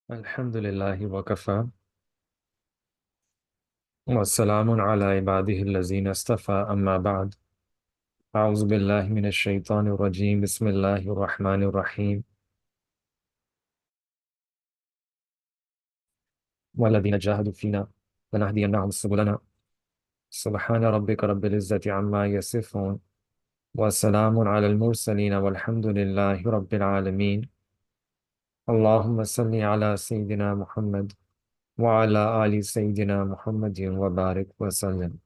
Alhamdulillahi wa kafa. Wa salamun ala ibadihi allazina astafa amma ba'd. A'udhu billahi minash shaitanir rajim. Bismillahir rahmanir rahim. Walladhina jahadu fina lanahdiyannahum subulana. Subhana rabbika rabbil izzati amma yasifun. Wa salamun ala al-mursalin walhamdulillahi rabbil alameen. Allahumma salli ala Sayyidina Muhammad wa ala ali Sayyidina Muhammadin wa barik wa sallam.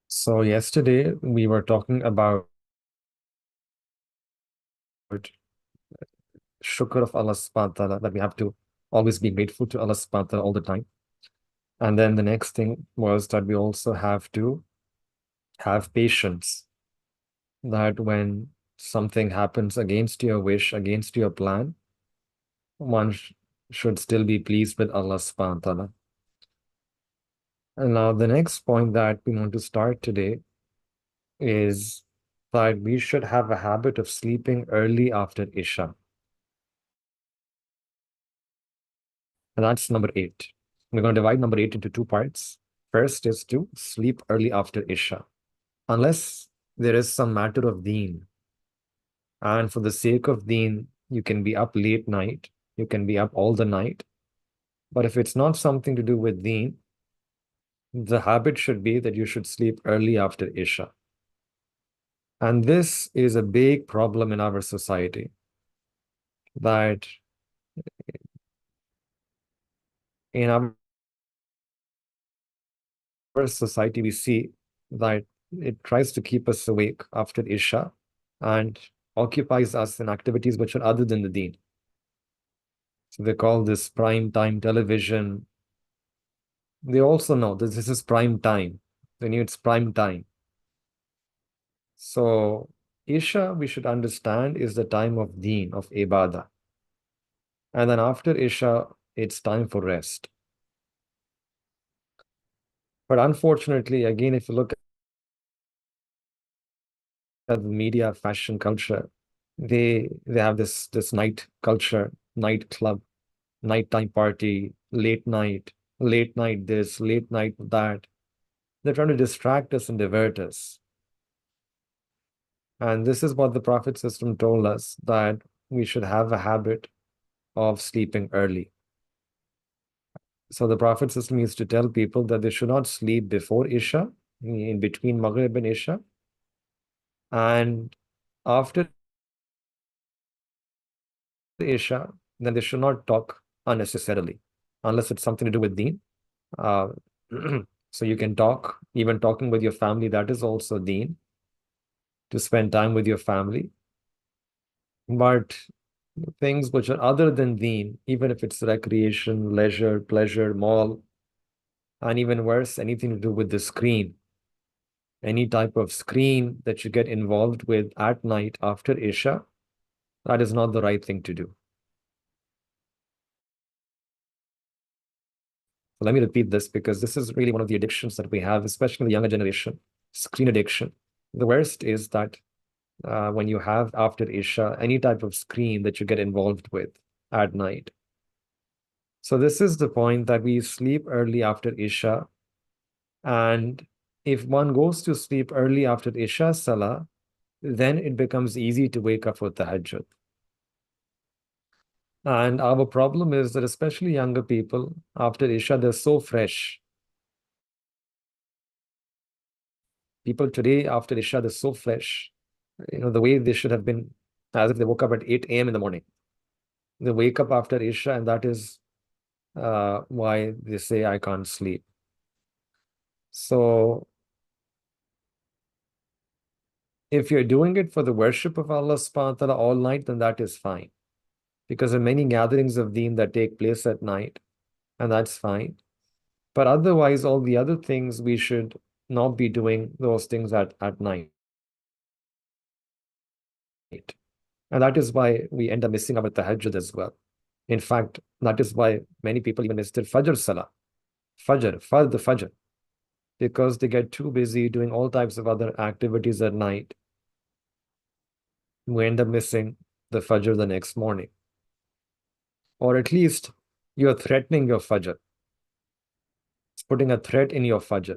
So yesterday we were talking about shukr of Allah subhanahu wa ta'ala, that we have to always be grateful to Allah subhanahu wa ta'ala all the time. And then the next thing was that we also have to have patience, that when something happens against your wish, against your plan, one should still be pleased with Allah subhanahu wa ta'ala. And now the next point that we want to start today is that we should have a habit of sleeping early after Isha. And that's number 8. We're going to divide number 8 into 2 parts. First is to sleep early after Isha. Unless there is some matter of deen, and for the sake of deen, you can be up late night, you can be up all the night. But if it's not something to do with deen, the habit should be that you should sleep early after Isha. And this is a big problem in our society, that in our society we see that it tries to keep us awake after Isha and occupies us in activities which are other than the deen. So they call this prime time television. They also know that this is prime time. They knew it's prime time. So Isha, we should understand, is the time of deen, of ibadah. And then after Isha, it's time for rest. But unfortunately, again, if you look at the media, fashion culture, they have this night culture, night club, nighttime party, late night this, late night that. They're trying to distract us and divert us. And this is what the Prophet system told us, that we should have a habit of sleeping early. So the Prophet system used to tell people that they should not sleep before Isha, in between Maghrib and Isha. And after Isha, then they should not talk unnecessarily, unless it's something to do with deen. Uh, so you can talk, even talking with your family, that is also deen, to spend time with your family. But things which are other than deen, even if it's recreation, leisure, pleasure, mall, and even worse, anything to do with the screen, any type of screen that you get involved with at night after Isha, that is not the right thing to do. So let me repeat this, because this is really one of the addictions that we have, especially in the younger generation, screen addiction. The worst is that when you have after Isha, any type of screen that you get involved with at night. So this is the point, that we sleep early after Isha. And if one goes to sleep early after Isha Salah, then it becomes easy to wake up for Tahajjud. And our problem is that especially younger people, after Isha, they're so fresh. People today, after Isha, they're so fresh. The way they should have been, as if they woke up at 8 a.m. in the morning. They wake up after Isha, and that is why they say, I can't sleep. So if you're doing it for the worship of Allah subhanahu wa ta'ala all night, then that is fine. Because there are many gatherings of deen that take place at night, and that's fine. But otherwise, all the other things, we should not be doing those things at night. And that is why we end up missing our tahajjud as well. In fact, that is why many people even miss their Fajr Salah. Fajr, Fard Fajr. because they get too busy doing all types of other activities at night, we end up missing the Fajr the next morning. Or at least you're threatening your Fajr. It's putting a threat in your Fajr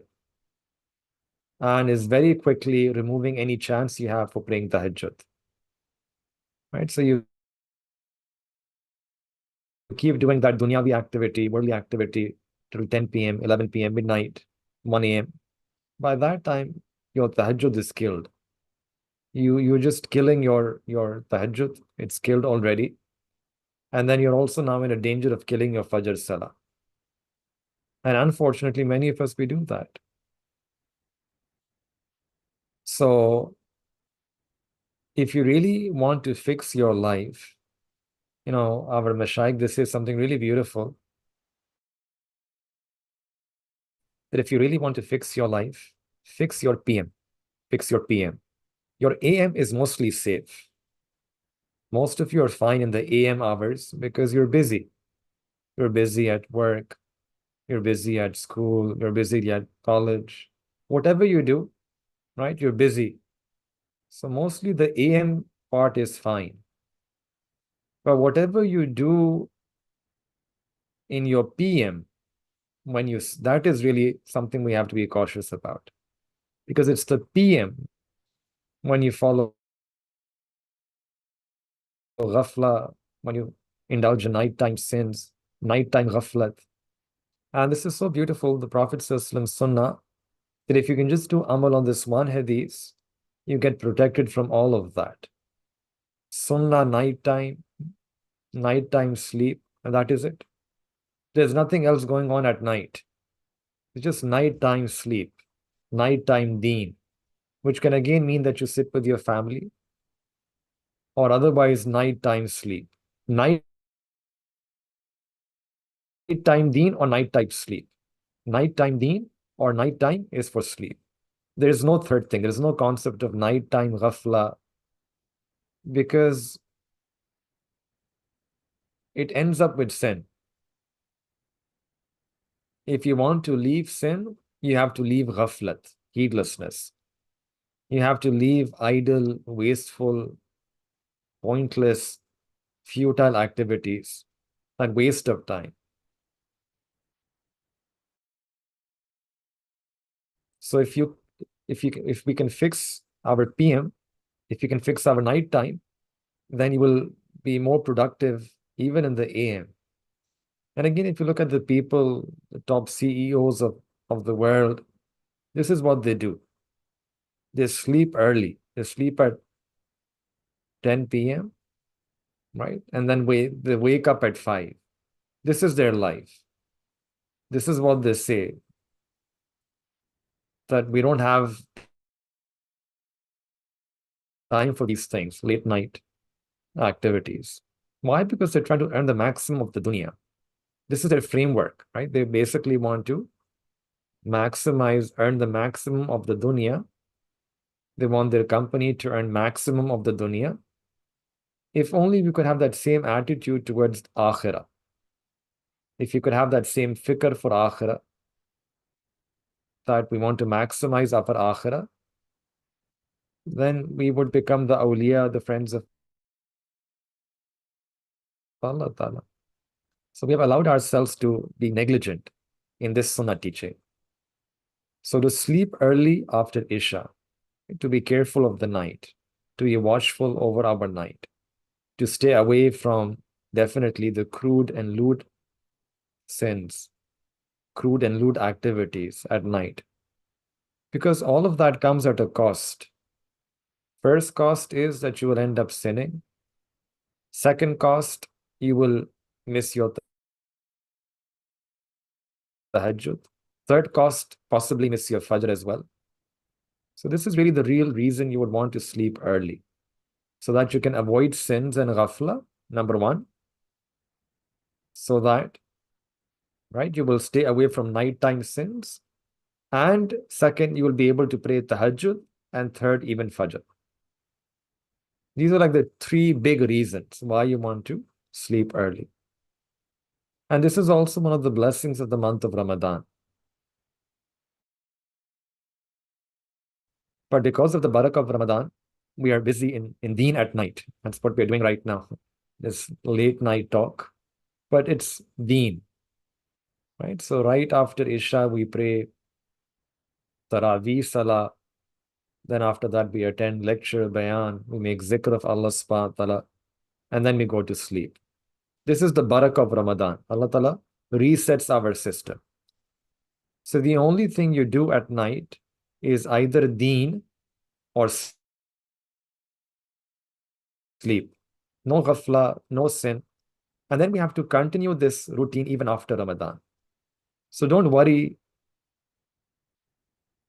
and is very quickly removing any chance you have for praying Tahajjud. Right? So you keep doing that dunyavi activity, worldly activity till 10 p.m., 11 p.m., midnight, 1 a.m. By that time, your Tahajjud is killed. You're just killing your Tahajjud. It's killed already. And then you're also now in a danger of killing your Fajr Salah. And unfortunately, many of us, we do that. So if you really want to fix your life, our Mashaykh, this is something really beautiful. That if you really want to fix your life, fix your PM. Fix your PM. Your AM is mostly safe. Most of you are fine in the AM hours because you're busy. You're busy at work. You're busy at school. You're busy at college. Whatever you do, right? You're busy. So mostly the AM part is fine. But whatever you do in your PM, that is really something we have to be cautious about. Because it's the PM when you follow ghafla, when you indulge in nighttime sins, nighttime ghaflat. And this is so beautiful, the Prophet ﷺ sunnah, that if you can just do amal on this one hadith, you get protected from all of that. Sunnah, nighttime sleep, and that is it. There's nothing else going on at night. It's just nighttime sleep, nighttime deen, which can again mean that you sit with your family, or otherwise nighttime sleep. Nighttime deen or nighttime sleep. Nighttime deen or nighttime is for sleep. There is no third thing. There is no concept of nighttime ghafla, because it ends up with sin. If you want to leave sin, you have to leave ghaflat, heedlessness. You have to leave idle, wasteful, pointless, futile activities and waste of time. So if we can fix our PM, if you can fix our nighttime, then you will be more productive even in the AM. And again, if you look at the people, the top CEOs of the world, this is what they do. They sleep early. They sleep at 10 p.m., right? And then they wake up at 5. This is their life. This is what they say, that we don't have time for these things, late night activities. Why? Because they're trying to earn the maximum of the dunya. This is their framework, right? They basically want to earn the maximum of the dunya. They want their company to earn maximum of the dunya. If only we could have that same attitude towards akhirah. If you could have that same fikr for akhirah, that we want to maximize our akhirah, then we would become the awliya, the friends of Allah Ta'ala. So we have allowed ourselves to be negligent in this sunnah teaching. So to sleep early after Isha, to be careful of the night, to be watchful over our night, to stay away from definitely the crude and lewd sins, crude and lewd activities at night. Because all of that comes at a cost. First cost is that you will end up sinning. Second cost, you will miss your tahajjud. Third cost, possibly miss your fajr as well. So this is really the real reason you would want to sleep early, so that you can avoid sins and ghafla, number one, so that, right, you will stay away from nighttime sins. And second, you will be able to pray tahajjud. And third, even fajr. These are like the 3 big reasons why you want to sleep early. And this is also one of the blessings of the month of Ramadan. But because of the barakah of Ramadan, we are busy in deen at night. That's what we're doing right now. This late night talk. But it's deen, right? So right after Isha, we pray Taraweeh Salah. Then after that, we attend lecture, bayan, we make zikr of Allah subhanahu wa ta'ala, and then we go to sleep. This is the barakah of Ramadan. Allah ta'ala resets our system. So the only thing you do at night is either deen or sleep. No ghafla, no sin. And then we have to continue this routine even after Ramadan. So don't worry.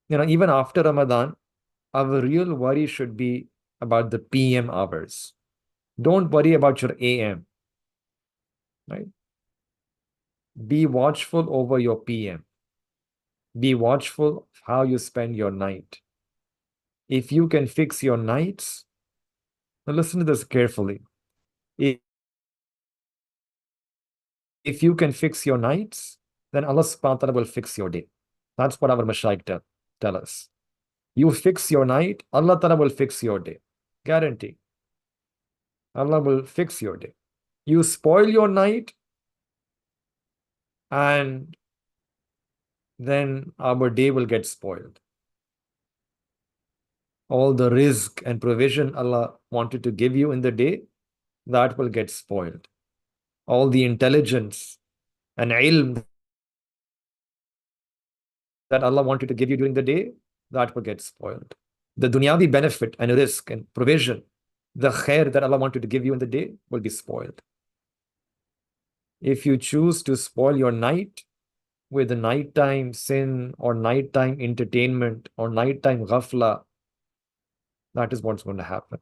Even after Ramadan, our real worry should be about the PM hours. Don't worry about your AM, right? Be watchful over your PM. Be watchful of how you spend your night. If you can fix your nights, now listen to this carefully. If you can fix your nights, then Allah subhanahu wa ta'ala will fix your day. That's what our Mashaykh tell us. You fix your night, Allah ta'ala will fix your day. Guarantee. Allah will fix your day. You spoil your night, and then our day will get spoiled. All the rizq and provision Allah wanted to give you in the day, that will get spoiled. All the intelligence and ilm that Allah wanted to give you during the day, that will get spoiled. The dunyavi benefit and rizq and provision, the khair that Allah wanted to give you in the day, will be spoiled. If you choose to spoil your night with a nighttime sin or nighttime entertainment or nighttime ghafla, that is what's going to happen.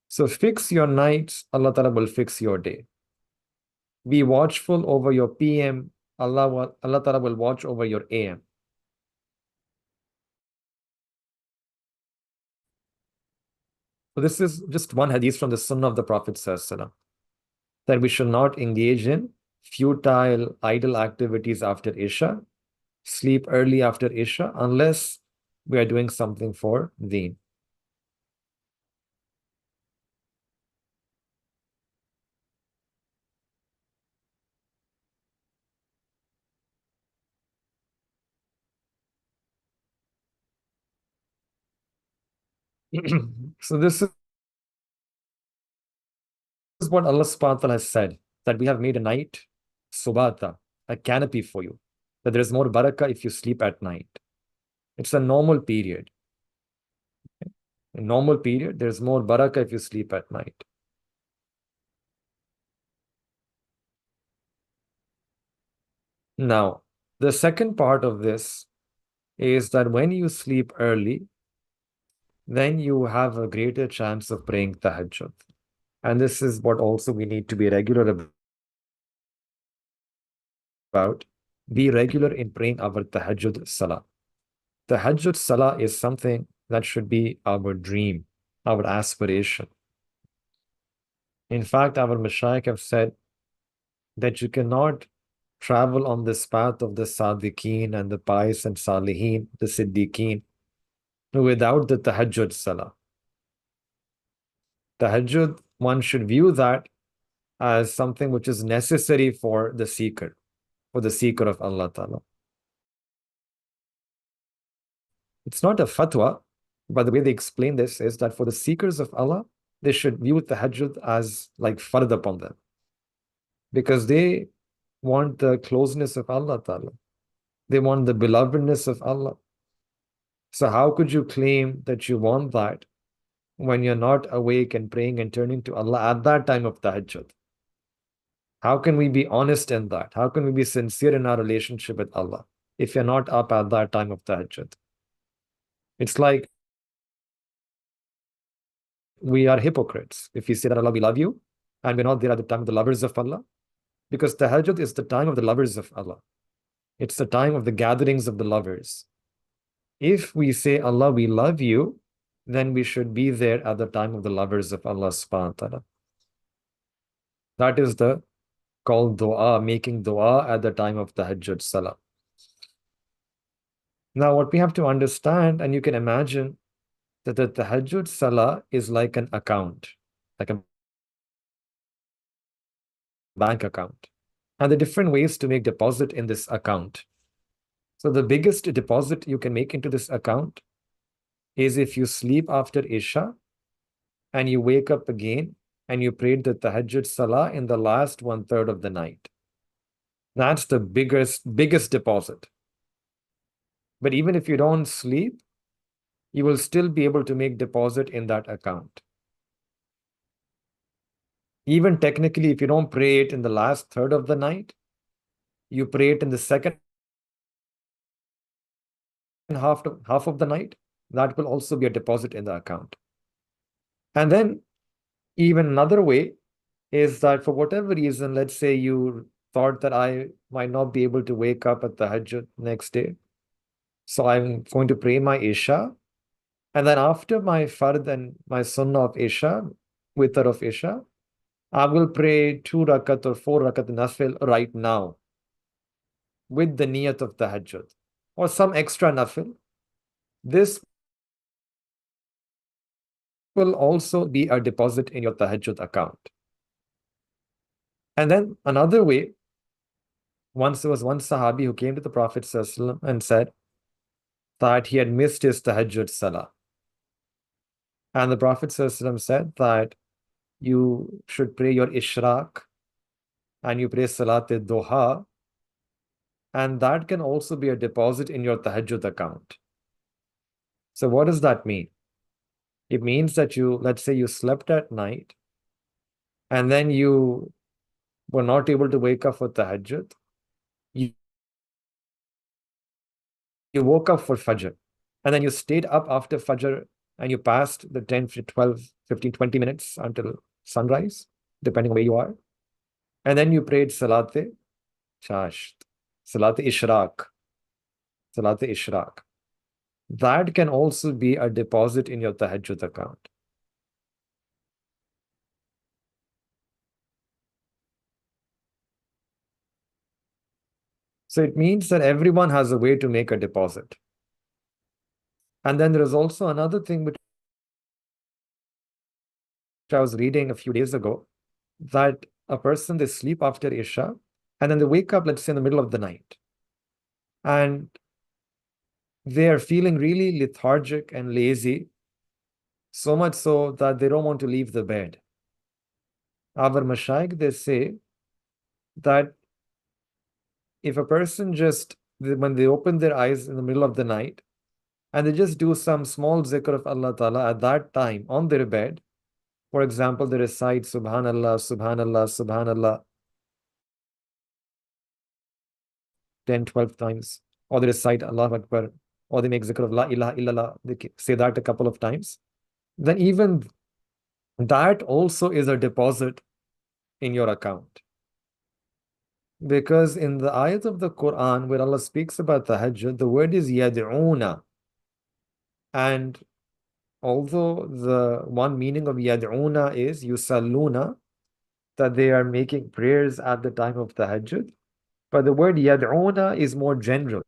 So fix your nights, Allah Ta'ala will fix your day. Be watchful over your PM, Allah Ta'ala will watch over your AM. So this is just one hadith from the Sunnah of the Prophet ﷺ, that we should not engage in futile, idle activities after Isha, sleep early after Isha, unless we are doing something for deen. So this is what Allah subhanahu wa ta'ala has said, that we have made a night subata, a canopy for you, that there is more barakah if you sleep at night. It's a normal period. In normal period, there's more barakah if you sleep at night. Now, the second part of this is that when you sleep early, then you have a greater chance of praying tahajjud. And this is what also we need to be regular about. Be regular in praying our tahajjud salah. Tahajjud salah is something that should be our dream, our aspiration. In fact, our Mashaykh have said that you cannot travel on this path of the Sadiqeen and the pious and Salihin, the Siddiqeen, without the Tahajjud Salah. Tahajjud, one should view that as something which is necessary for the seeker of Allah Ta'ala. It's not a fatwa, but the way they explain this is that for the seekers of Allah, they should view Tahajjud as like fard upon them, because they want the closeness of Allah Ta'ala. They want the belovedness of Allah. So how could you claim that you want that when you're not awake and praying and turning to Allah at that time of tahajjud? How can we be honest in that? How can we be sincere in our relationship with Allah if you're not up at that time of tahajjud? It's like we are hypocrites if we say that Allah, we love you, and we're not there at the time of the lovers of Allah, because tahajjud is the time of the lovers of Allah. It's the time of the gatherings of the lovers. If we say, Allah, we love you, then we should be there at the time of the lovers of Allah subhanahu wa ta'ala. That is the called dua, making dua at the time of tahajjud salah. Now, what we have to understand, and you can imagine that the Tahajjud Salah is like an account, like a bank account. And the different ways to make deposit in this account. So the biggest deposit you can make into this account is if you sleep after Isha and you wake up again and you prayed the Tahajjud Salah in the last 1/3 of the night. That's the biggest deposit. But even if you don't sleep, you will still be able to make deposit in that account. Even technically, if you don't pray it in the last third of the night, you pray it in the second half of the night, that will also be a deposit in the account. And then even another way is that for whatever reason, let's say you thought that I might not be able to wake up at the Tahajjud next day. So I'm going to pray my Isha. And then after my Fard and my Sunnah of Isha, Witr of Isha, I will pray 2 rakat or 4 rakat nafil right now with the niyat of Tahajjud or some extra nafil. This will also be a deposit in your Tahajjud account. And then another way, once there was one Sahabi who came to the Prophet ﷺ and said that he had missed his Tahajjud Salah. And the Prophet ﷺ said that you should pray your Ishraq and you pray Salat al-Duha, and that can also be a deposit in your Tahajjud account. So what does that mean? It means that let's say you slept at night and then you were not able to wake up for Tahajjud. You woke up for Fajr and then you stayed up after Fajr and you passed the 10, 12, 15, 20 minutes until sunrise, depending on where you are. And then you prayed Salat-e-Shasht, Salat-e-Ishraq, Salat-e-Ishraq. That can also be a deposit in your Tahajjud account. So it means that everyone has a way to make a deposit. And then there is also another thing which I was reading a few days ago, that a person, they sleep after Isha and then they wake up, let's say in the middle of the night, and they are feeling really lethargic and lazy, so much so that they don't want to leave the bed. Our Mashaykh, they say that if a person when they open their eyes in the middle of the night and they just do some small zikr of Allah Ta'ala at that time on their bed, for example, they recite Subhanallah, Subhanallah, Subhanallah 10, 12 times, or they recite Allah Akbar, or they make zikr of La ilaha illallah, they say that a couple of times, then even that also is a deposit in your account. Because in the ayat of the Quran where Allah speaks about tahajjud, the word is yad'una. And although the one meaning of yad'una is yusalluna, that they are making prayers at the time of tahajjud, but the word yad'una is more general.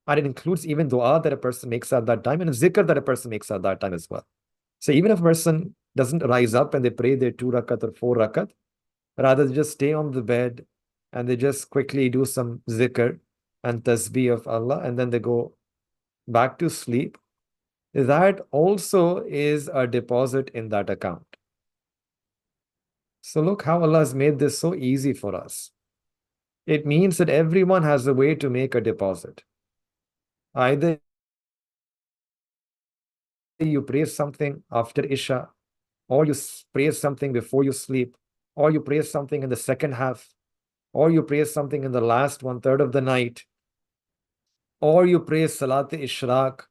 And it includes even dua that a person makes at that time and zikr that a person makes at that time as well. So even if a person doesn't rise up and they pray their 2 rakat or 4 rakat, rather they just stay on the bed and they just quickly do some zikr and tasbih of Allah and then they go back to sleep, that also is a deposit in that account. So look how Allah has made this so easy for us. It means that everyone has a way to make a deposit. Either you pray something after Isha, or you pray something before you sleep, or you pray something in the second half, or you pray something in the last 1/3 of the night, or you pray Salat-e-Ishraq,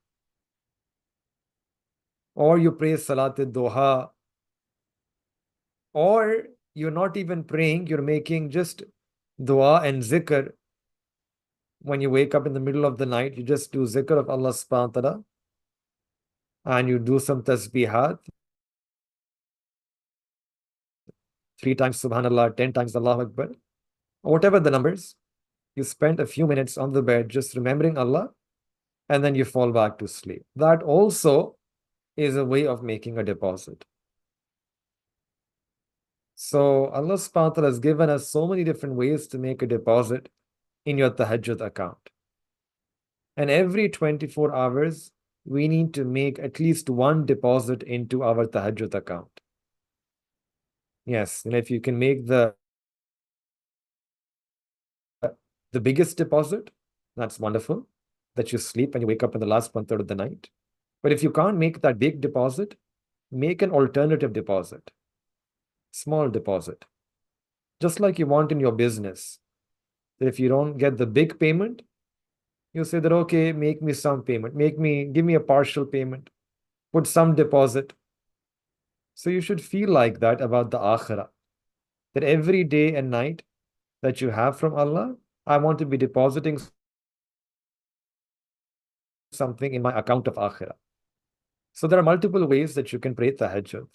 or you pray Salat-e-Duha, or you're not even praying, you're making just dua and zikr. When you wake up in the middle of the night, you just do zikr of Allah subhanahu wa ta'ala and you do some tasbihat, 3 times Subhanallah, 10 times Allahu Akbar, or whatever the numbers. You spend a few minutes on the bed just remembering Allah, and then you fall back to sleep. That also is a way of making a deposit. So Allah subhanahu wa ta'ala has given us so many different ways to make a deposit in your tahajjud account. And every 24 hours, we need to make at least one deposit into our tahajjud account. Yes, and if you can make the biggest deposit, that's wonderful, that you sleep and you wake up in the last 1/3 of the night. But if you can't make that big deposit, make an alternative deposit, small deposit. Just like you want in your business, that if you don't get the big payment, you say that, okay, make me some payment, give me a partial payment, put some deposit. So you should feel like that about the akhirah, that every day and night that you have from Allah, I want to be depositing something in my account of akhirah. So there are multiple ways that you can pray tahajjud.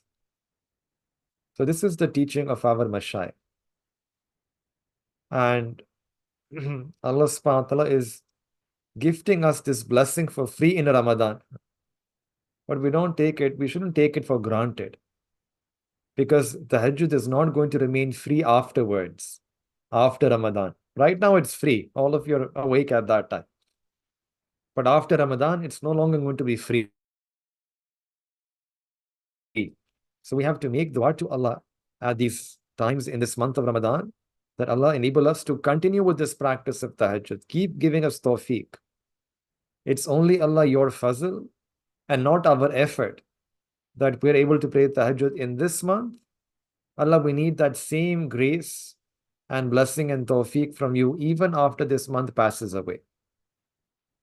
So this is the teaching of our mashayikh. And Allah subhanahu wa ta'ala is gifting us this blessing for free in Ramadan. But we shouldn't take it for granted. Because tahajjud is not going to remain free afterwards, after Ramadan. Right now it's free. All of you are awake at that time. But after Ramadan, it's no longer going to be free. So we have to make dua to Allah at these times in this month of Ramadan, that Allah enable us to continue with this practice of tahajjud. Keep giving us tawfiq. It's only Allah, your fazl, and not our effort, that we're able to pray tahajjud in this month. Allah, we need that same grace and blessing and tawfiq from you even after this month passes away,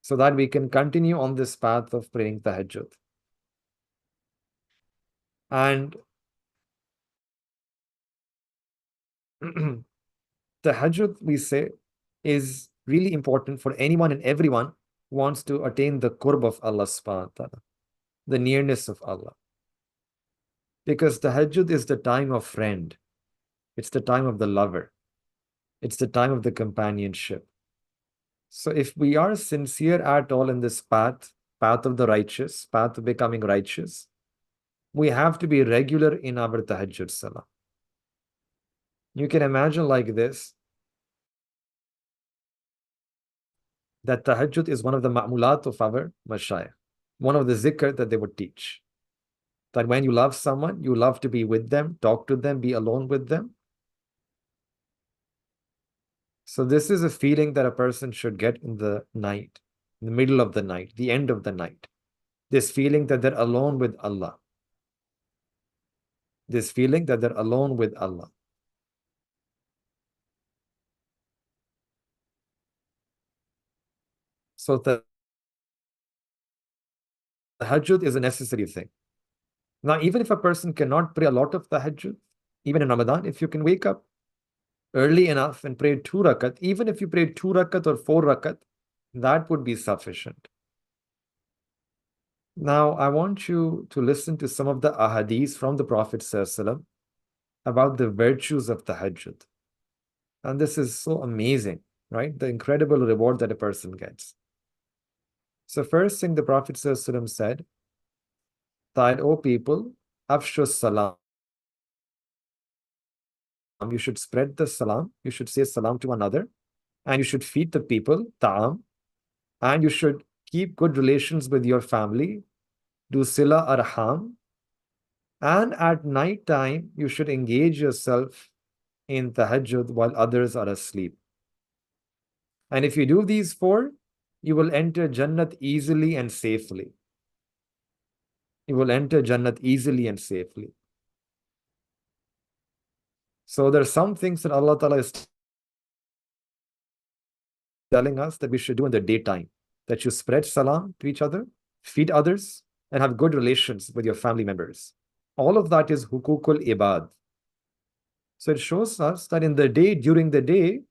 so that we can continue on this path of praying tahajjud. And tahajjud, we say, is really important for anyone and everyone who wants to attain the qurb of Allah subhanahu wa ta'ala, the nearness of Allah. Because tahajjud is the time of friend. It's the time of the lover. It's the time of the companionship. So if we are sincere at all in this path of the righteous, path of becoming righteous, we have to be regular in our tahajjud salah. You can imagine like this, that tahajjud is one of the ma'mulat of our mashayikh, one of the zikr that they would teach. That when you love someone, you love to be with them, talk to them, be alone with them. So this is a feeling that a person should get in the night, in the middle of the night, the end of the night. This feeling that they're alone with Allah. This feeling that they're alone with Allah. So the tahajjud is a necessary thing. Now, even if a person cannot pray a lot of tahajjud, even in Ramadan, if you can wake up early enough and pray 2 rakat, even if you pray 2 rakat or 4 rakat, that would be sufficient. Now, I want you to listen to some of the ahadith from the Prophet ﷺ about the virtues of tahajjud. And this is so amazing, right? The incredible reward that a person gets. So first thing the Prophet ﷺ said, that, O people, afshus salam. You should spread the salam. You should say salam to another. And you should feed the people, ta'am. And you should keep good relations with your family. Do sila arham. And at night time, you should engage yourself in tahajjud while others are asleep. And if you do these 4, you will enter Jannat easily and safely. You will enter Jannat easily and safely. So there are some things that Allah Ta'ala is telling us that we should do in the daytime. That you spread salam to each other, feed others, and have good relations with your family members. All of that is hukukul ibad. So it shows us that in the day, during the day,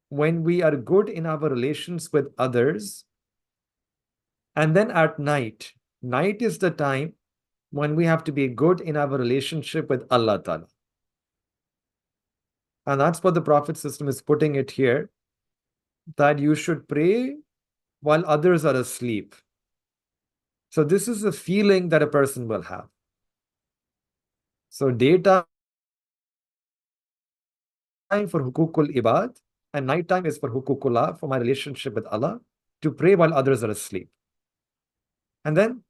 when we are good in our relations with others, and then at night, night is the time when we have to be good in our relationship with Allah Ta'ala. And that's what the Prophet system is putting it here, that you should pray while others are asleep. So this is a feeling that a person will have. So daytime for hukukul ibad and nighttime is for hukukullah, for my relationship with Allah, to pray while others are asleep. And then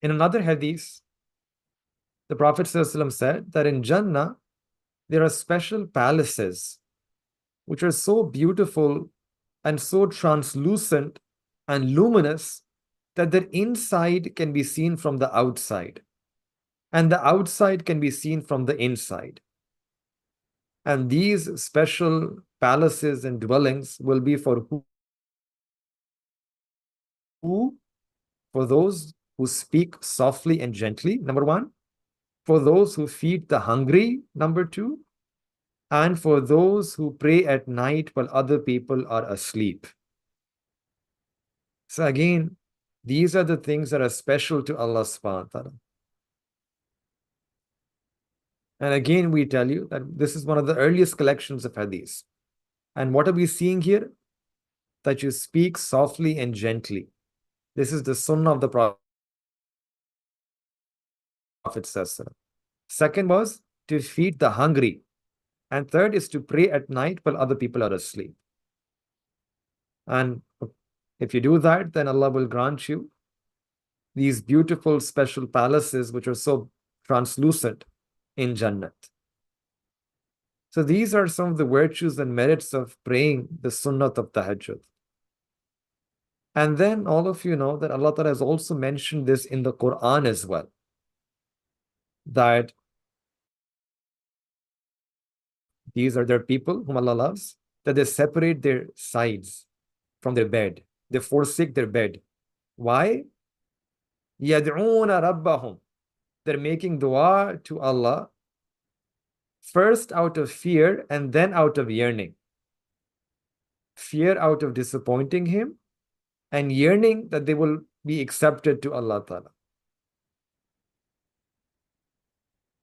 in another hadith, the Prophet ﷺ said that in Jannah, there are special palaces which are so beautiful and so translucent and luminous that their inside can be seen from the outside, and the outside can be seen from the inside. And these special palaces and dwellings will be for who? For those who speak softly and gently, number one. For those who feed the hungry, number two. And for those who pray at night while other people are asleep. So again, these are the things that are special to Allah subhanahu wa ta'ala. And again, we tell you that this is one of the earliest collections of hadith. And what are we seeing here? That you speak softly and gently. This is the sunnah of the Prophet. Second was to feed the hungry. And third is to pray at night while other people are asleep. And if you do that, then Allah will grant you these beautiful special palaces which are so translucent in Jannat. So these are some of the virtues and merits of praying the sunnat of Tahajjud. And then all of you know that Allah Ta'ala has also mentioned this in the Quran as well. That these are their people whom Allah loves, that they separate their sides from their bed. They forsake their bed. Why? يَدْعُونَ رَبَّهُمْ. They're making dua to Allah, first out of fear and then out of yearning. Fear out of disappointing Him, and yearning that they will be accepted to Allah Ta'ala.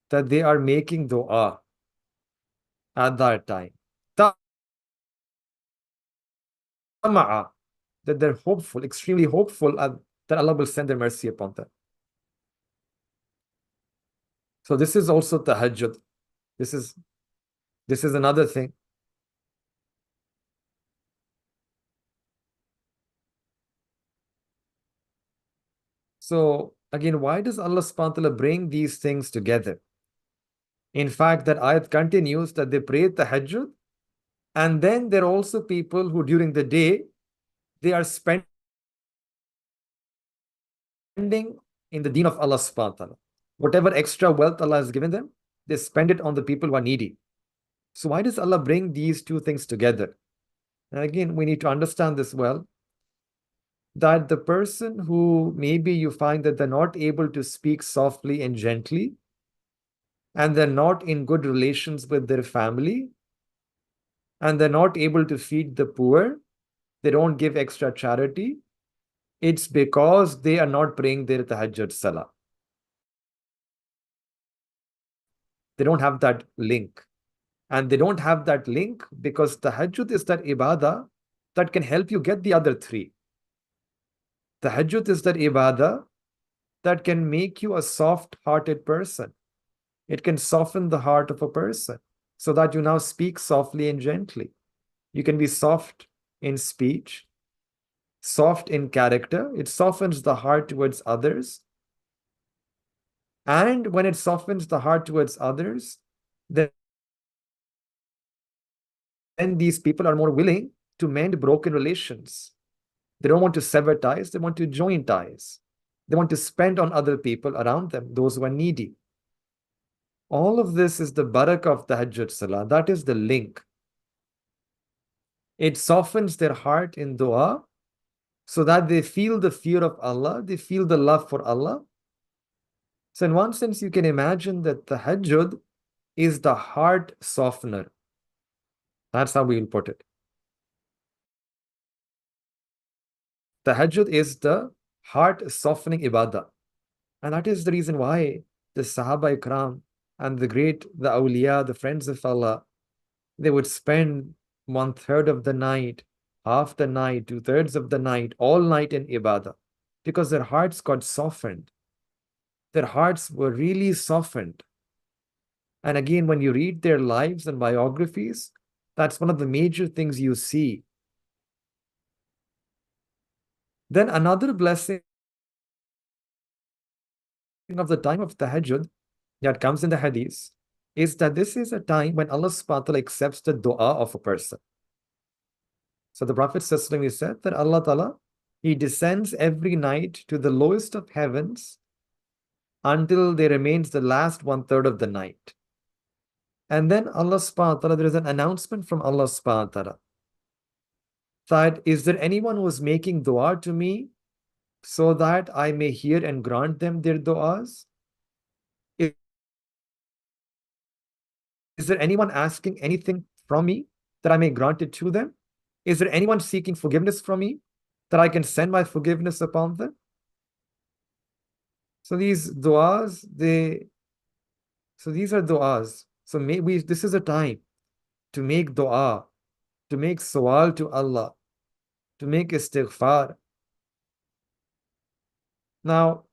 That they are making dua at that time. Tama'a, that they're hopeful, extremely hopeful that Allah will send their mercy upon them. So this is also tahajjud. This is another thing. So again, why does Allah subhanahu wa ta'ala bring these things together? In fact, that ayat continues that they pray tahajjud, and then there are also people who during the day, they are spending in the deen of Allah subhanahu wa ta'ala. Whatever extra wealth Allah has given them, they spend it on the people who are needy. So why does Allah bring these two things together? And again, we need to understand this well, that the person who maybe you find that they're not able to speak softly and gently, and they're not in good relations with their family, and they're not able to feed the poor, they don't give extra charity, it's because they are not praying their tahajjud salah. They don't have that link. And they don't have that link because tahajjud is that ibadah that can help you get the other three. Tahajjud is that ibadah that can make you a soft-hearted person. It can soften the heart of a person so that you now speak softly and gently. You can be soft in speech, soft in character. It softens the heart towards others. And when it softens the heart towards others, then these people are more willing to mend broken relations. They don't want to sever ties, they want to join ties. They want to spend on other people around them, those who are needy. All of this is the barakah of tahajjud salah. That is the link. It softens their heart in dua so that they feel the fear of Allah, they feel the love for Allah. So in one sense, you can imagine that tahajjud is the heart softener. That's how we will put it. Tahajjud is the heart softening ibadah. And that is the reason why the Sahaba Ikram and the awliya, the friends of Allah, they would spend 1/3 of the night, half the night, 2/3 of the night, all night in ibadah, because their hearts got softened. Their hearts were really softened. And again, when you read their lives and biographies, that's one of the major things you see. Then another blessing of the time of Tahajjud that comes in the hadith is that this is a time when Allah subhanahu wa ta'ala accepts the dua of a person. So the Prophet ﷺ said that Allah Ta'ala, He descends every night to the lowest of heavens until there remains the last 1/3 of the night. And then Allah subhanahu wa ta'ala, there is an announcement from Allah subhanahu wa ta'ala that, is there anyone who is making dua to me so that I may hear and grant them their duas? Is there anyone asking anything from me that I may grant it to them? Is there anyone seeking forgiveness from me that I can send my forgiveness upon them? So these duas, these are duas. So this is a time to make dua, to make sawal to Allah, to make istighfar. Now,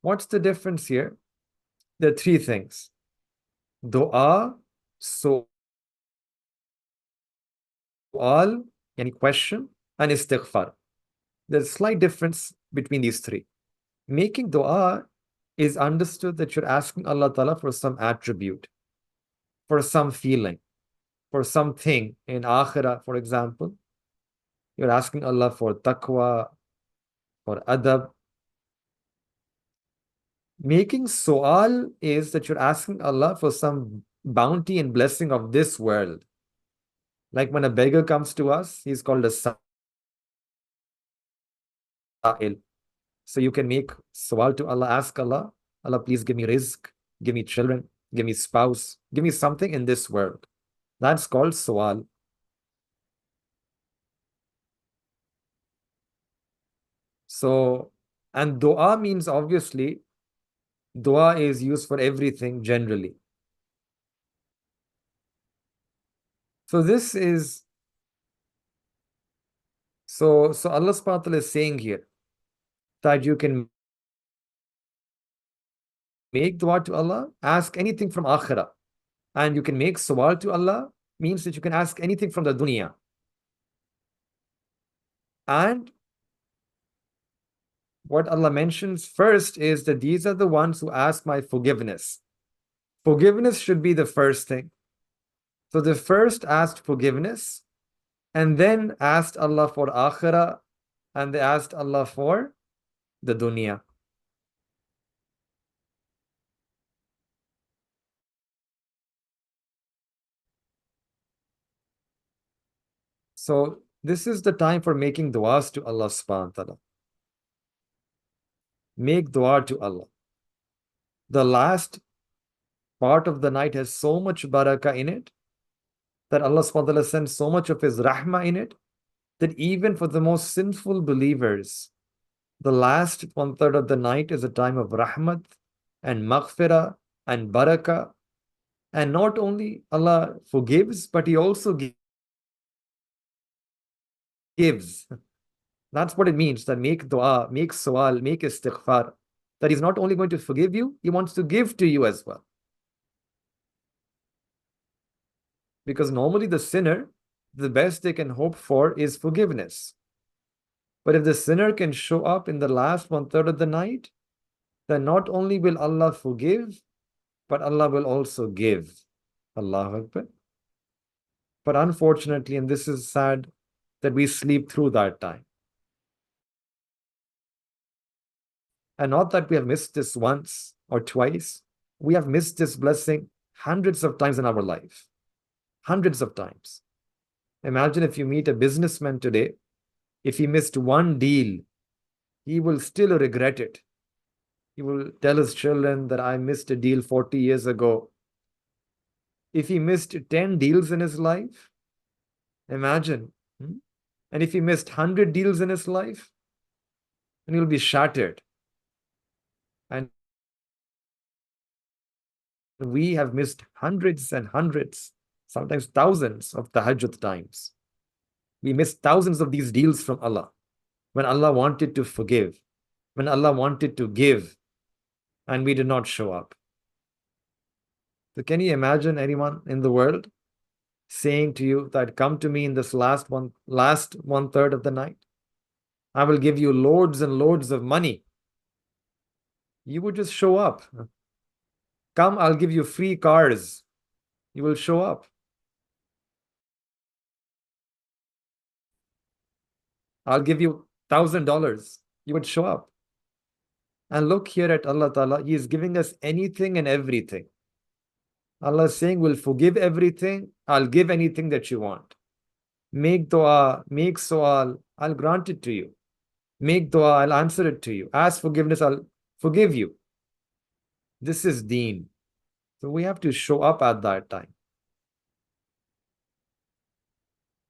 what's the difference here? There are three things: dua, sawal, any question, and istighfar. There's a slight difference between these three. Making dua is understood that you're asking Allah Ta'ala for some attribute, for some feeling, for something in akhirah, for example. You're asking Allah for taqwa, for adab. Making su'al is that you're asking Allah for some bounty and blessing of this world. Like when a beggar comes to us, he's called a sa'il. So you can make su'al to Allah, ask Allah, Allah, please give me rizq, give me children, give me spouse, give me something in this world. That's called su'al. So, and dua means, obviously, dua is used for everything generally. So this is, so Allah subhanahu wa ta'ala is saying here that you can make dua to Allah, ask anything from akhirah. And you can make sawal to Allah, means that you can ask anything from the dunya. And what Allah mentions first is that these are the ones who ask my forgiveness. Forgiveness should be the first thing. So they first asked forgiveness, and then asked Allah for akhirah, and they asked Allah for the dunya. So this is the time for making du'as to Allah subhanahu wa ta'ala. Make dua to Allah. The last part of the night has so much barakah in it that Allah subhanahu wa ta'ala sends so much of His rahmah in it that even for the most sinful believers, the last 1/3 of the night is a time of rahmat and maghfirah and barakah. And not only Allah forgives, but He also gives. That's what it means, that make dua, make sawal, make istighfar. That He's not only going to forgive you, He wants to give to you as well. Because normally the sinner, the best they can hope for is forgiveness. But if the sinner can show up in the last 1/3 of the night, then not only will Allah forgive, but Allah will also give. Allahu Akbar. But unfortunately, and this is sad, that we sleep through that time. And not that we have missed this once or twice. We have missed this blessing hundreds of times in our life. Hundreds of times. Imagine if you meet a businessman today, if he missed one deal, he will still regret it. He will tell his children that I missed a deal 40 years ago. If he missed 10 deals in his life, imagine. And if he missed 100 deals in his life, then he'll be shattered. And we have missed hundreds and hundreds, sometimes thousands of tahajjud times. We missed thousands of these deals from Allah. When Allah wanted to forgive, when Allah wanted to give, and we did not show up. So can you imagine anyone in the world saying to you that come to me in this last one third of the night? I will give you loads and loads of money. You would just show up. Come, I'll give you free cars. You will show up. I'll give you $1,000. You would show up. And look here at Allah Ta'ala. He is giving us anything and everything. Allah is saying, we'll forgive everything. I'll give anything that you want. Make dua, make su'al, I'll grant it to you. Make dua, I'll answer it to you. Ask forgiveness, I'll forgive you. This is deen. So we have to show up at that time.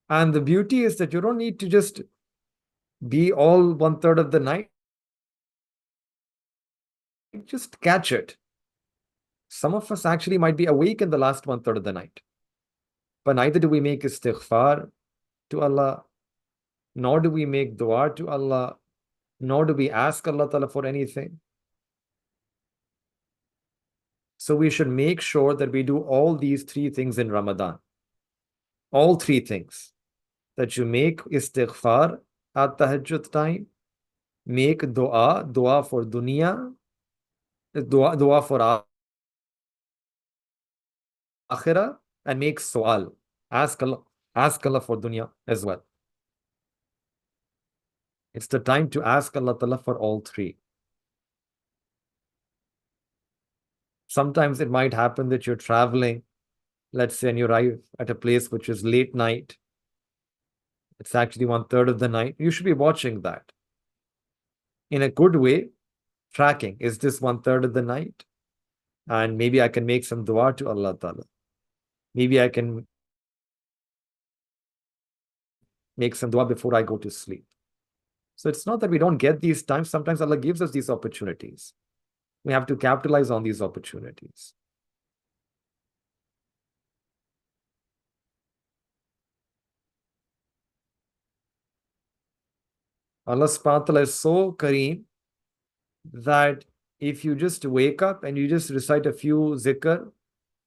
And the beauty is that you don't need to just be all one third of the night. Just catch it. Some of us actually might be awake in the last one third of the night. But neither do we make istighfar to Allah, nor do we make dua to Allah, nor do we ask Allah Ta'ala for anything. So we should make sure that we do all these three things in Ramadan. All three things. That you make istighfar at tahajjud time, make dua for dunya, dua for akhirah, and make su'al. Ask Allah for dunya as well. It's the time to ask Allah Ta'ala for all three. Sometimes it might happen that you're traveling, let's say, and you arrive at a place which is late night. It's actually one third of the night. You should be watching that. In a good way, tracking. Is this one third of the night? And maybe I can make some dua to Allah Ta'ala. Maybe I can make some dua before I go to sleep. So it's not that we don't get these times. Sometimes Allah gives us these opportunities. We have to capitalize on these opportunities. Allah subhanahu wa ta'ala is so kareem that if you just wake up and you just recite a few zikr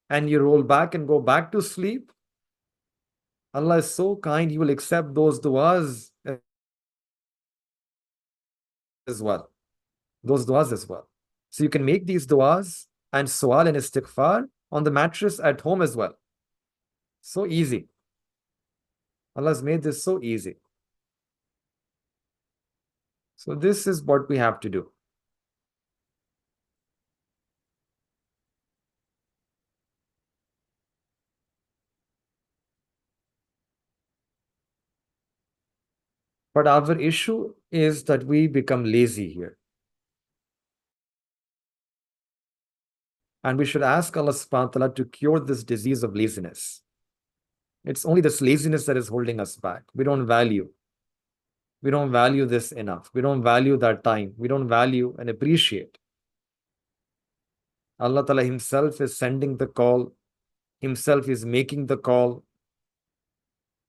and you roll back and go back to sleep, Allah is so kind, He will accept those du'as as well. Those du'as as well. So you can make these du'as and su'al and istighfar on the mattress at home as well. So easy. Allah has made this so easy. So this is what we have to do. But our issue is that we become lazy here. And we should ask Allah subhanahu wa ta'ala to cure this disease of laziness. It's only this laziness that is holding us back. We don't value this enough. We don't value that time. We don't value and appreciate. Allah Ta'ala Himself is sending the call. Himself is making the call.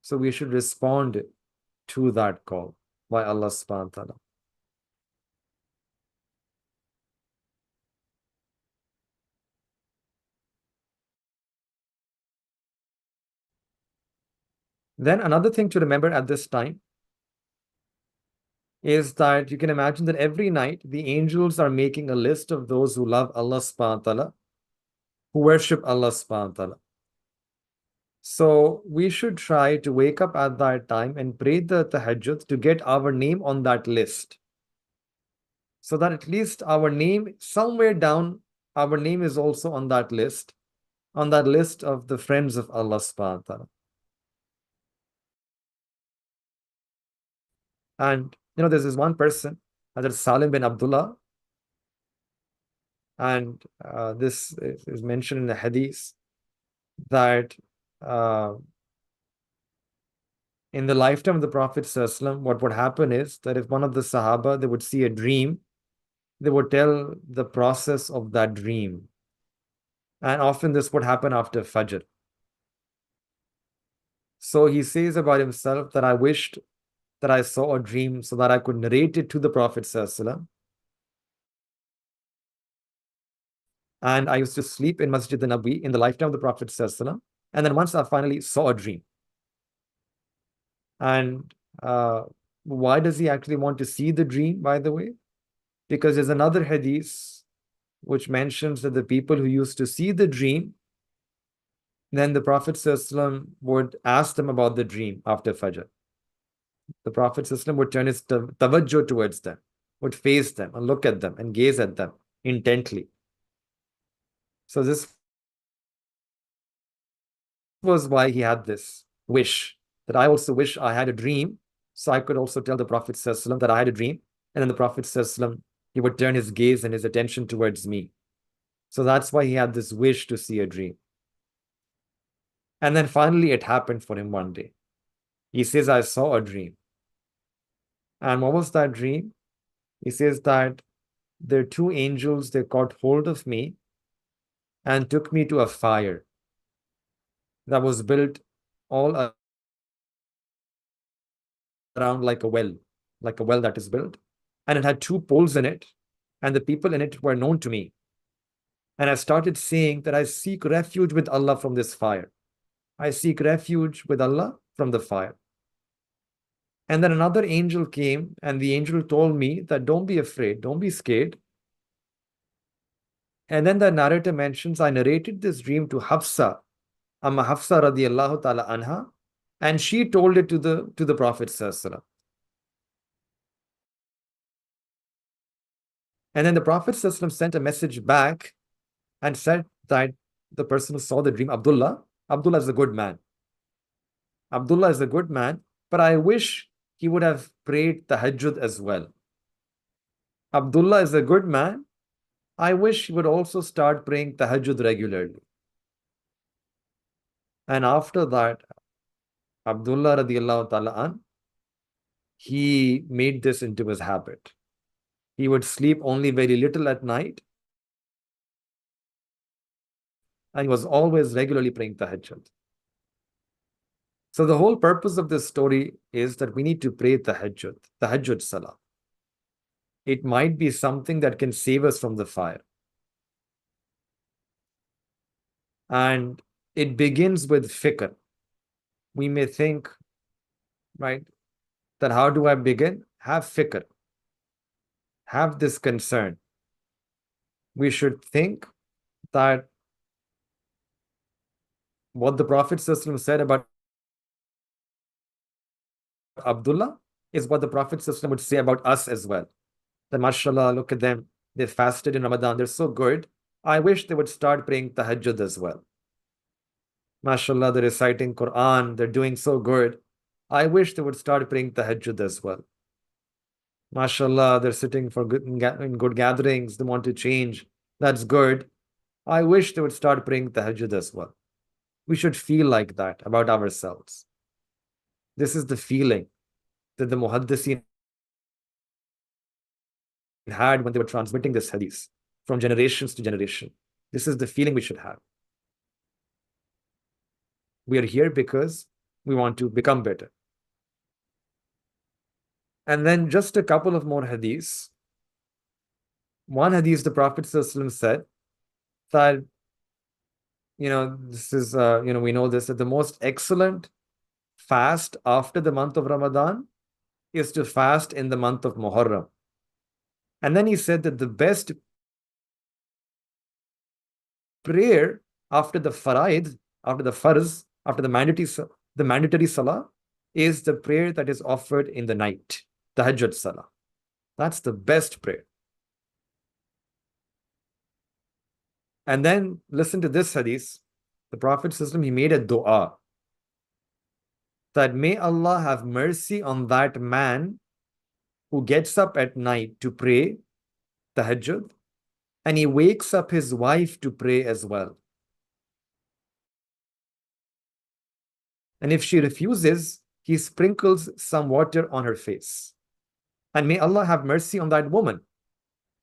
So we should respond to that call by Allah subhanahu wa ta'ala. Then another thing to remember at this time is that you can imagine that every night the angels are making a list of those who love Allah subhanahu wa ta'ala, who worship Allah subhanahu wa ta'ala. So we should try to wake up at that time and pray the tahajjud to get our name on that list. So that at least our name, somewhere down, our name is also on that list of the friends of Allah subhanahu wa ta'ala. And there's this one person, Hazrat Salim bin Abdullah, and this is mentioned in the hadith that in the lifetime of the Prophet ﷺ, what would happen is that if one of the Sahaba, they would see a dream, they would tell the process of that dream. And often this would happen after Fajr. So he says about himself that I wished that I saw a dream so that I could narrate it to the Prophet ﷺ. And I used to sleep in Masjid al-Nabi in the lifetime of the Prophet ﷺ. And then once I finally saw a dream. And why does he actually want to see the dream, by the way? Because there's another hadith which mentions that the people who used to see the dream, then the Prophet ﷺ would ask them about the dream after Fajr. The Prophet ﷺ would turn his tawajjuh towards them, would face them and look at them and gaze at them intently. So this was why he had this wish, that I also wish I had a dream, so I could also tell the Prophet ﷺ that I had a dream. And then the Prophet ﷺ, he would turn his gaze and his attention towards me. So that's why he had this wish to see a dream. And then finally it happened for him one day. He says, I saw a dream. And what was that dream? He says that there are two angels, they caught hold of me and took me to a fire that was built all around like a well that is built. And it had two poles in it, and the people in it were known to me. And I started saying that I seek refuge with Allah from this fire. I seek refuge with Allah from the fire. And then another angel came, and the angel told me that don't be afraid, don't be scared. And then the narrator mentions, I narrated this dream to Hafsa, Amma Hafsa radiallahu ta'ala anha, and she told it to the Prophet sallallahu alaihi wasallam. And then the Prophet sallallahu alaihi wasallam sent a message back and said that the person who saw the dream, Abdullah is a good man. Abdullah is a good man, but I wish he would have prayed Tahajjud as well. Abdullah is a good man. I wish he would also start praying Tahajjud regularly. And after that, Abdullah radiallahu ta'ala an, he made this into his habit. He would sleep only very little at night. And he was always regularly praying Tahajjud. So the whole purpose of this story is that we need to pray Tahajjud Salah. It might be something that can save us from the fire. And it begins with fikr. We may think, right, that how do I begin? Have fikr. Have this concern. We should think that what the Prophet ﷺ said about Abdullah is what the Prophet ﷺ would say about us as well. That mashallah, look at them. They fasted in Ramadan. They're so good. I wish they would start praying Tahajjud as well. Mashallah, they're reciting Quran. They're doing so good. I wish they would start praying Tahajjud as well. Mashallah, they're sitting for in good gatherings. They want to change. That's good. I wish they would start praying Tahajjud as well. We should feel like that about ourselves. This is the feeling that the Muhaddithin had when they were transmitting this hadith from generations to generation. This is the feeling we should have. We are here because we want to become better. And then just a couple of more hadiths. One hadith, the Prophet ﷺ said that, this is, we know this, that the most excellent fast after the month of Ramadan is to fast in the month of Muharram. And then he said that the best prayer after the faraid, after the farz, after the mandatory salah, is the prayer that is offered in the night, Tahajjud salah. That's the best prayer. And then listen to this hadith. The Prophet ﷺ, he made a dua that may Allah have mercy on that man who gets up at night to pray Tahajjud, and he wakes up his wife to pray as well. And if she refuses, he sprinkles some water on her face. And may Allah have mercy on that woman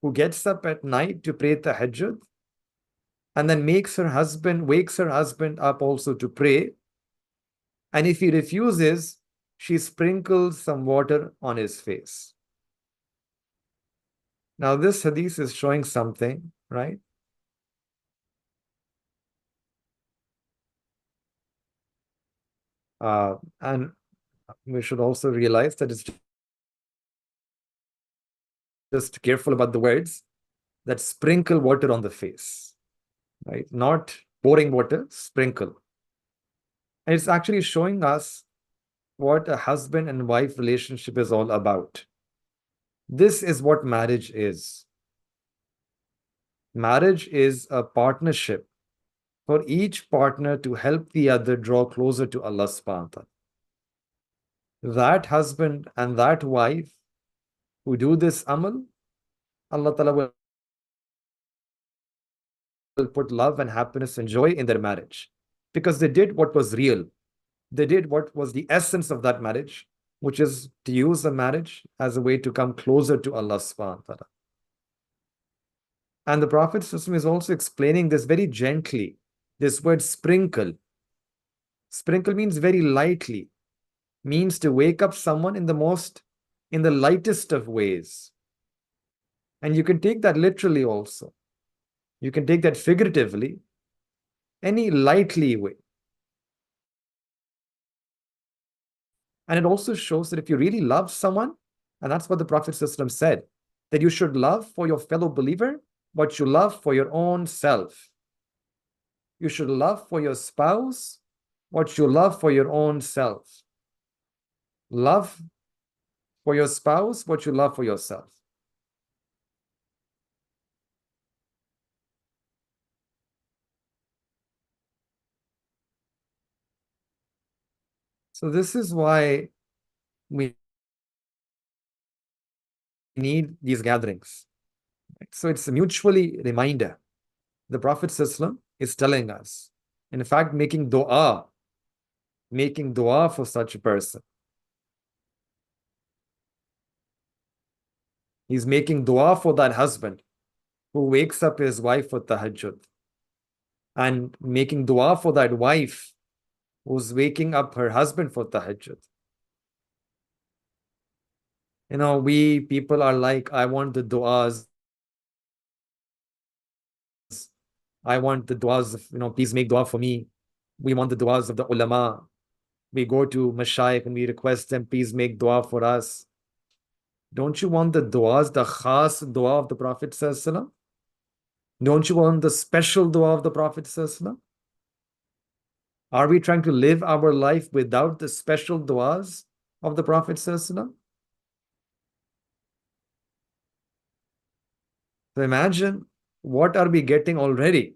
who gets up at night to pray Tahajjud and then wakes her husband up also to pray. And if he refuses, she sprinkles some water on his face. Now, this hadith is showing something, right? And we should also realize that it's just careful about the words that sprinkle water on the face, right? Not pouring water, sprinkle. And it's actually showing us what a husband and wife relationship is all about. This is what marriage is. Marriage is a partnership for each partner to help the other draw closer to Allah subhanahu wa ta'ala. That husband and that wife who do this amal, Allah ta'ala will put love and happiness and joy in their marriage because they did what was real. They did what was the essence of that marriage, which is to use the marriage as a way to come closer to Allah subhanahu wa ta'ala. And the Prophet is also explaining this very gently. This word sprinkle. Sprinkle means very lightly, means to wake up someone in the lightest of ways. And you can take that literally also. You can take that figuratively, any lightly way. And it also shows that if you really love someone, and that's what the Prophet ﷺ said, that you should love for your fellow believer what you love for your own self. You should love for your spouse what you love for your own self. Love for your spouse what you love for yourself. So this is why we need these gatherings. So it's a mutually reminder. The Prophet ﷺ is telling us, in fact, making dua for such a person. He's making dua for that husband who wakes up his wife for tahajjud, and making dua for that wife who's waking up her husband for tahajjud. We people are like, I want the du'as. I want the du'as of, please make dua for me. We want the du'as of the ulama. We go to Mashaykh and we request them, please make dua for us. Don't you want the du'as, the khas dua of the Prophet ﷺ? Don't you want the special dua of the Prophet ﷺ? Are we trying to live our life without the special du'as of the Prophet ﷺ? So imagine, what are we getting already?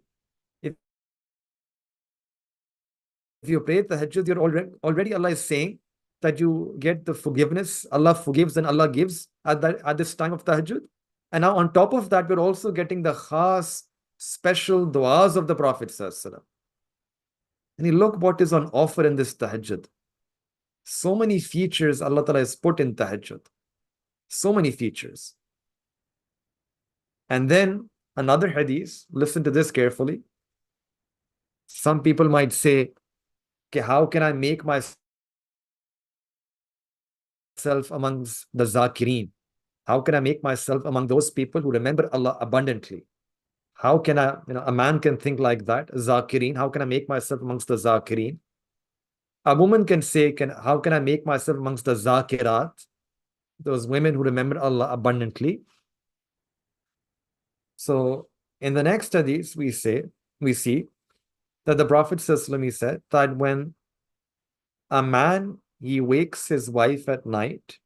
If you pray tahajjud, you're already Allah is saying that you get the forgiveness. Allah forgives and Allah gives at this time of tahajjud. And now on top of that, we're also getting the khas, special du'as of the Prophet ﷺ. And you look what is on offer in this tahajjud. So many features Allah Ta'ala has put in tahajjud. So many features. And then another hadith, listen to this carefully. Some people might say, okay, how can I make myself amongst the zakireen? How can I make myself among those people who remember Allah abundantly? How can a man can think like that, zakireen, how can I make myself amongst the zakireen? A woman can say, how can I make myself amongst the zakirat? Those women who remember Allah abundantly. So in the next hadith, we see that the Prophet ﷺ said that when a man, he wakes his wife at night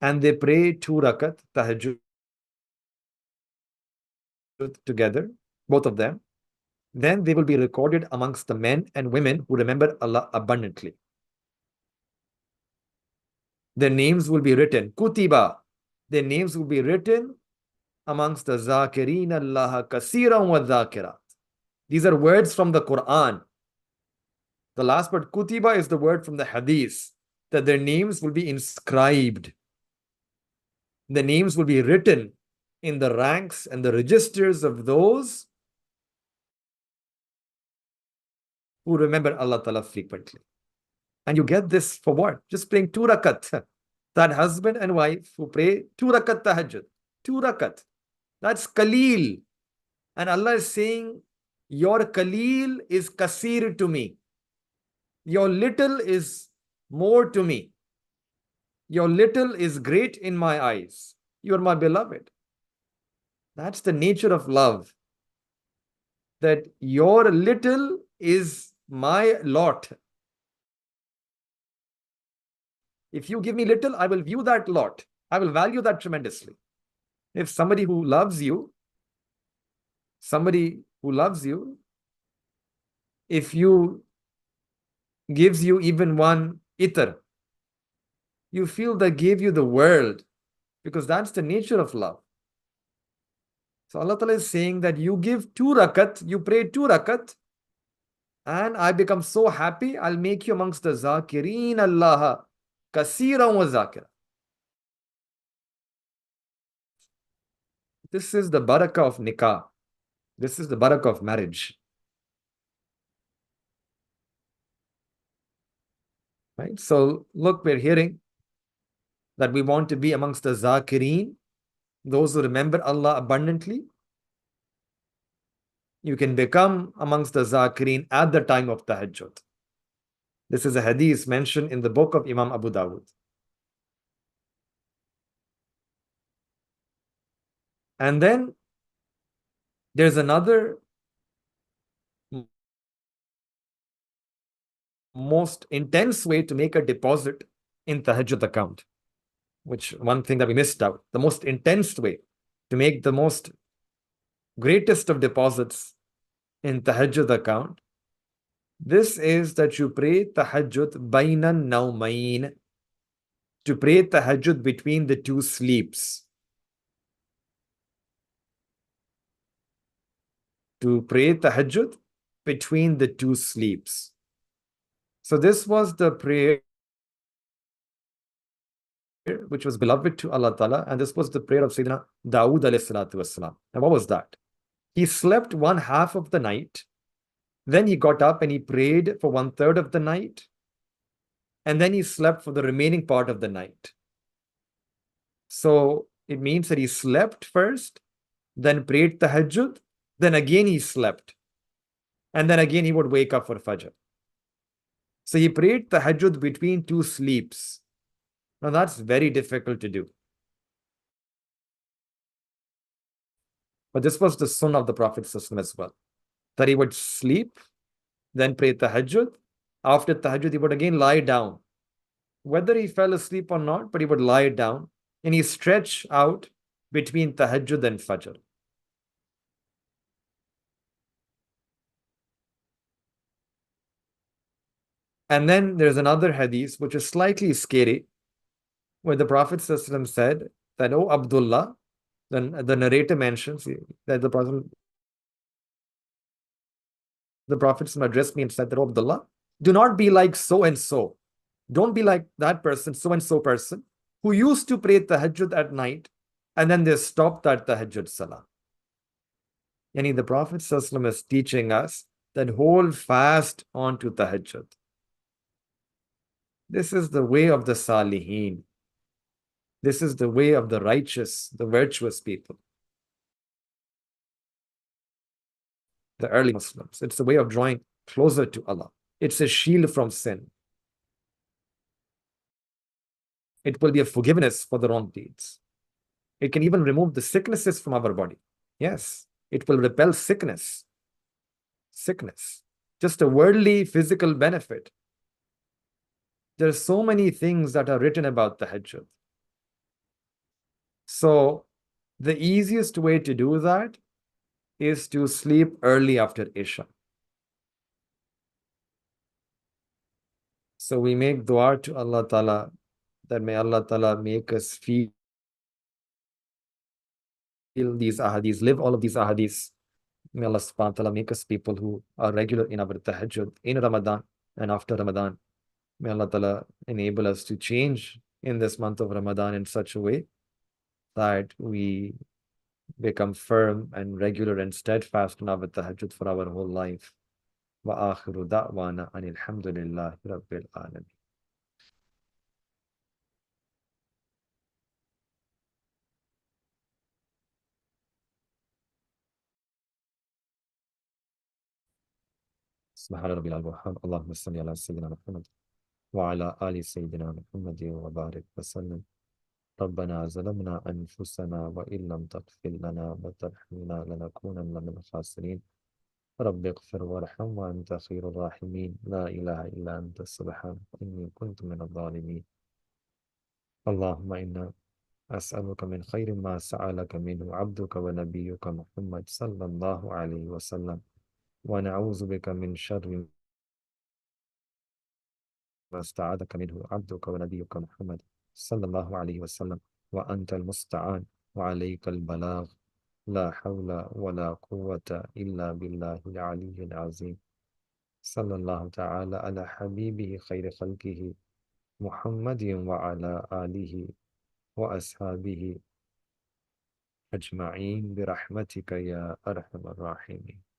and they pray 2 rakat tahajjud together, both of them, then they will be recorded amongst the men and women who remember Allah abundantly. Their names will be written, kutiba, their names will be written amongst the zakirin Allah kasiran wa zakirat. These are words from the Quran. The last word, kutiba, is the word from the hadith, that their names will be inscribed. The names will be written in the ranks and the registers of those who remember Allah Ta'ala frequently. And you get this for what? Just praying 2 rakat. That husband and wife who pray 2 rakat tahajjud. 2 rakat. That's Khalil. And Allah is saying, your Khalil is Kasir to me. Your little is more to me. Your little is great in my eyes. You are my beloved. That's the nature of love. That your little is my lot. If you give me little, I will view that lot. I will value that tremendously. If somebody who loves you, if you gives you even one itar, you feel that gave you the world, because that's the nature of love. So Allah Ta'ala is saying that you give 2 rakat, you pray 2 rakat, and I become so happy, I'll make you amongst the zakireen Allah, kasiran wa zakira. This is the barakah of nikah. This is the barakah of marriage. Right? So look, we're hearing that we want to be amongst the zakireen, those who remember Allah abundantly. You can become amongst the zakireen at the time of tahajjud. This is a hadith mentioned in the book of Imam Abu Dawud. And then there's another most intense way to make a deposit in tahajjud account, which one thing that we missed out, the most intense way to make the most greatest of deposits in tahajjud account. This is that you pray tahajjud bainan naumain, to pray tahajjud between the two sleeps. To pray tahajjud between the two sleeps. So this was the prayer which was beloved to Allah Ta'ala, and this was the prayer of Sayyidina Dawood alayhi salatu wasalam. And what was that? He slept 1/2 of the night, then he got up and he prayed for 1/3 of the night, and then he slept for the remaining part of the night. So it means that he slept first, then prayed tahajjud, then again he slept, and then again he would wake up for Fajr. So he prayed tahajjud between two sleeps. Now that's very difficult to do. But this was the sunnah of the Prophet as well, that he would sleep, then pray tahajjud. After tahajjud, he would again lie down. Whether he fell asleep or not, but he would lie down and he stretched out between tahajjud and Fajr. And then there's another hadith which is slightly scary, where the Prophet said that, "Oh Abdullah," then the narrator mentions that the Prophet addressed me and said that, "Oh Abdullah, do not be like so and so. Don't be like that person, so and so person, who used to pray tahajjud at night, and then they stopped that tahajjud salah." Yani the Prophet is teaching us that hold fast onto tahajjud. This is the way of the salihin. This is the way of the righteous, the virtuous people, the early Muslims. It's the way of drawing closer to Allah. It's a shield from sin. It will be a forgiveness for the wrong deeds. It can even remove the sicknesses from our body. Yes, it will repel sickness. Sickness. Just a worldly physical benefit. There are so many things that are written about tahajjud. So the easiest way to do that is to sleep early after Isha. So we make dua to Allah Ta'ala that may Allah Ta'ala make us feel these ahadiths, live all of these ahadiths. May Allah subhanahu wa ta'ala make us people who are regular in our tahajjud in Ramadan and after Ramadan. May Allah Ta'ala enable us to change in this month of Ramadan in such a way that we become firm and regular and steadfast in our tahajjud for our whole life. وآخر دعوانا ان الحمد للہ رب العالمین. سبحان ربی العظیم. اللہم صلی علی سیدنا محمد وعلى آل سيدنا محمد وبارك وسلم. ربنا ظلمنا أنفسنا وإن لم تغفر لنا وترحمنا لنكونن من الخاسرين. رب اغفر وارحم وأنت خير الراحمين. لا إله إلا أنت سبحانك إني كنت من الظالمين. اللهم إنا أسألك من خير ما سألك منه عبدك ونبيك محمد صلى الله عليه وسلم، ونعوذ بك من شر ما استعاذك منه عبدك ونبيك محمد صلى الله عليه وسلم، وأنت المستعان وعليك البلاغ. لا حول ولا قوة إلا بالله العلي العظيم. صلى الله تعالى على حبيبه خير خلقه محمد وعلى آله وأصحابه أجمعين برحمتك يا أرحم الراحمين.